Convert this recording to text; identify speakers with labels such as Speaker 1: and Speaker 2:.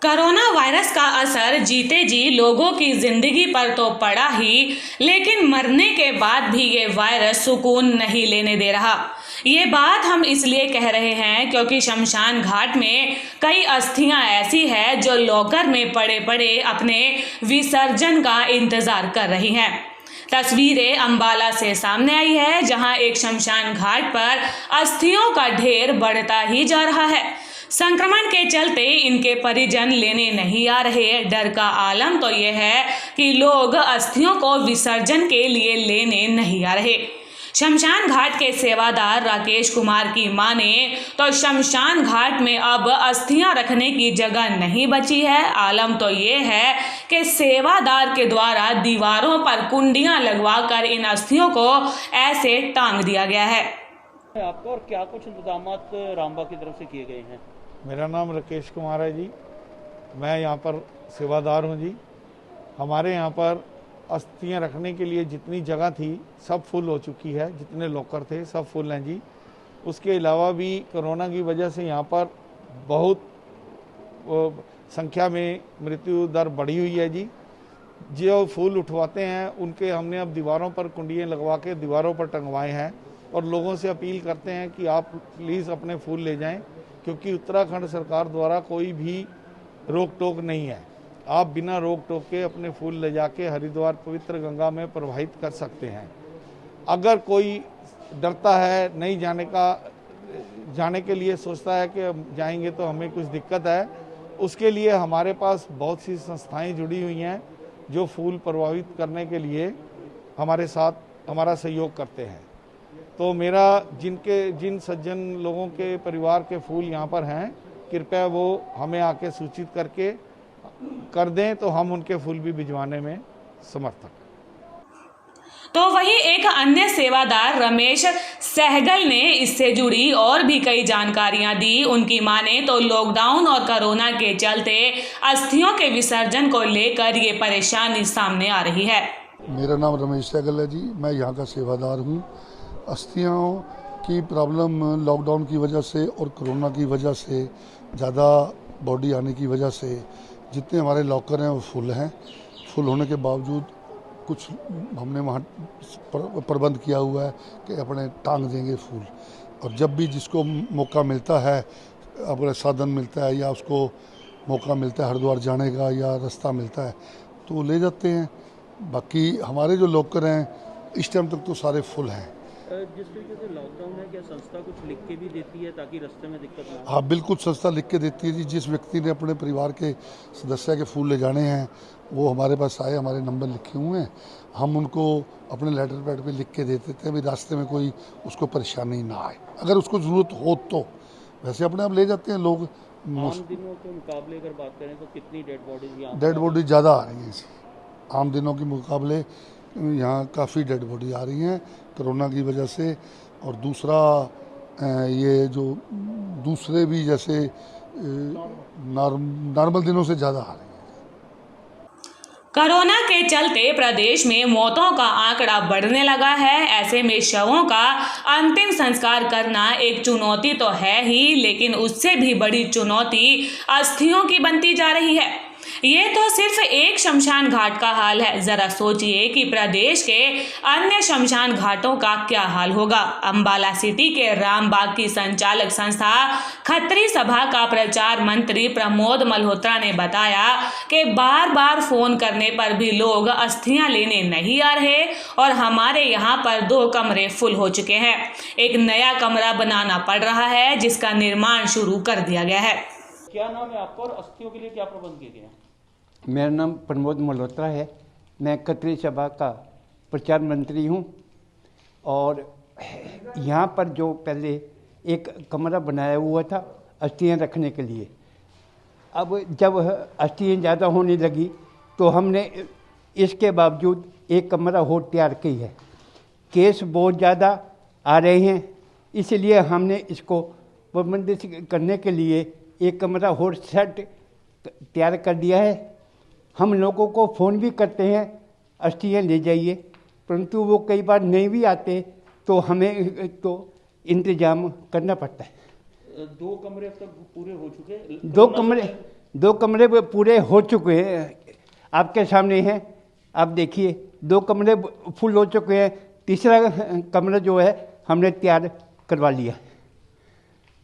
Speaker 1: Corona virus का असर जीते जी लोगों की जिंदगी पर तो पड़ा ही, लेकिन मरने के बाद भी ये वायरस सुकून नहीं लेने दे रहा। ये बात हम इसलिए कह रहे हैं क्योंकि शमशान घाट में कई अस्थियां ऐसी हैं जो लॉकर में पड़े पड़े अपने विसर्जन का इंतजार कर रही हैं। तस्वीरें अंबाला से सामने आई है, जहां एक शमशान घाट पर अस्थियों का ढेर बढ़ता ही जा रहा है। संक्रमण के चलते इनके परिजन लेने नहीं आ रहे। डर का आलम तो यह है कि लोग अस्थियों को विसर्जन के लिए लेने नहीं आ रहे। शमशान घाट के सेवादार राकेश कुमार की माने तो शमशान घाट में अब अस्थियां रखने की जगह नहीं बची है। आलम तो ये है कि सेवादार के द्वारा दीवारों पर कुंडियां लगवाकर इन अस्थियों को ऐसे टांग दिया गया है।
Speaker 2: आपको और क्या कुछ इंतजामात रामबा की तरफ से किए गए हैं?
Speaker 3: मेरा नाम राकेश कुमार है जी, मैं यहाँ पर सेवादार हूँ जी। हमारे यहाँ पर अस्थियाँ रखने के लिए जितनी जगह थी सब फुल हो चुकी है, जितने लॉकर थे सब फुल हैं जी। उसके अलावा भी कोरोना की वजह से यहाँ पर बहुत संख्या में मृत्यु दर बढ़ी हुई है जी। जो फूल उठवाते हैं उनके हमने अब दीवारों पर कुंडियाँ लगवा के दीवारों पर टंगवाए हैं और लोगों से अपील करते हैं कि आप प्लीज़ अपने फूल ले जाएं, क्योंकि उत्तराखंड सरकार द्वारा कोई भी रोक टोक नहीं है। आप बिना रोक टोक के अपने फूल ले जाके हरिद्वार पवित्र गंगा में प्रवाहित कर सकते हैं। अगर कोई डरता है नहीं जाने के लिए सोचता है कि जाएंगे तो हमें कुछ दिक्कत है, उसके लिए हमारे पास बहुत सी संस्थाएं जुड़ी हुई हैं जो फूल प्रवाहित करने के लिए हमारे साथ हमारा सहयोग करते हैं। तो मेरा जिन सज्जन लोगों के परिवार के फूल यहाँ पर हैं, कृपया वो हमें आके सूचित करके कर दें तो हम उनके फूल भी भिजवाने में समर्थक।
Speaker 1: तो वहीं एक अन्य सेवादार रमेश सहगल ने इससे जुड़ी और भी कई जानकारियां दी। उनकी माने तो लॉकडाउन और कोरोना के चलते अस्थियों के विसर्जन को लेकर ये परेशानी सामने आ रही है।
Speaker 4: मेरा नाम रमेश सहगल है जी, मैं यहाँ का सेवादार हूँ। अस्थियों की प्रॉब्लम लॉकडाउन की वजह से और कोरोना की वजह से ज़्यादा बॉडी आने की वजह से जितने हमारे लॉकर हैं वो फुल हैं। फुल होने के बावजूद कुछ हमने वहाँ प्रबंध किया हुआ है कि अपने टांग देंगे फूल, और जब भी जिसको मौका मिलता है, अगर साधन मिलता है या उसको मौका मिलता है हरिद्वार जाने का या रास्ता मिलता है तो ले जाते हैं। बाकी हमारे जो लॉकर हैं इस टाइम तक तो सारे फुल हैं।
Speaker 2: जिस तरीके से लॉकडाउन है, क्या संस्था कुछ लिख के भी देती है ताकि रास्ते में दिक्कत ना हो?
Speaker 4: हाँ बिल्कुल, संस्था लिख के देती है जी। जिस व्यक्ति ने अपने परिवार के सदस्य के फूल ले जाने हैं वो हमारे पास आए, हमारे नंबर लिखे हुए हैं, हम उनको अपने लेटर पैड पे लिख के दे देते हैं भी रास्ते में कोई उसको परेशानी ना आए। अगर उसको ज़रूरत हो तो वैसे अपने आप ले जाते हैं लोग।
Speaker 2: आम दिनों के मुकाबले अगर बात करें तो कितनी
Speaker 4: डेड बॉडी ज़्यादा आ रही हैं। आम दिनों के मुकाबले यहाँ काफ़ी डेड बॉडी आ रही हैं कोरोना की वजह से। और दूसरा ये जो दूसरे भी जैसे नॉर्मल दिनों से ज़्यादा आ रही हैं।
Speaker 1: कोरोना के चलते प्रदेश में मौतों का आंकड़ा बढ़ने लगा है। ऐसे में शवों का अंतिम संस्कार करना एक चुनौती तो है ही, लेकिन उससे भी बड़ी चुनौती अस्थियों की बनती जा रही है। ये तो सिर्फ एक शमशान घाट का हाल है, जरा सोचिए कि प्रदेश के अन्य शमशान घाटों का क्या हाल होगा। अंबाला सिटी के रामबाग की संचालक संस्था खत्री सभा का प्रचार मंत्री प्रमोद मल्होत्रा ने बताया कि बार बार फोन करने पर भी लोग अस्थियां लेने नहीं आ रहे और हमारे यहाँ पर 2 कमरे फुल हो चुके हैं। एक नया कमरा बनाना पड़ रहा है जिसका निर्माण शुरू कर दिया गया है।
Speaker 2: क्या नाम है आपका और अस्थियों के लिए क्या प्रबंध किए गए हैं?
Speaker 5: मेरा नाम प्रमोद मल्होत्रा है, मैं खत्री सभा का प्रचार मंत्री हूँ। और यहाँ पर जो पहले एक कमरा बनाया हुआ था अस्थियाँ रखने के लिए, अब जब अस्थियाँ ज़्यादा होने लगी तो हमने इसके बावजूद एक कमरा और तैयार की है। केस बहुत ज़्यादा आ रहे हैं, इसलिए हमने इसको प्रबंधित करने के लिए एक कमरा और सेट तैयार कर दिया है। हम लोगों को फ़ोन भी करते हैं अस्थियाँ ले जाइए, परंतु वो कई बार नहीं भी आते तो हमें तो इंतज़ाम करना पड़ता है।
Speaker 2: 2 कमरे अब तक पूरे हो चुके हैं।
Speaker 5: दो कमरे पूरे हो चुके हैं, आपके सामने हैं, आप देखिए 2 कमरे फुल हो चुके हैं, तीसरा कमरा जो है हमने तैयार करवा लिया।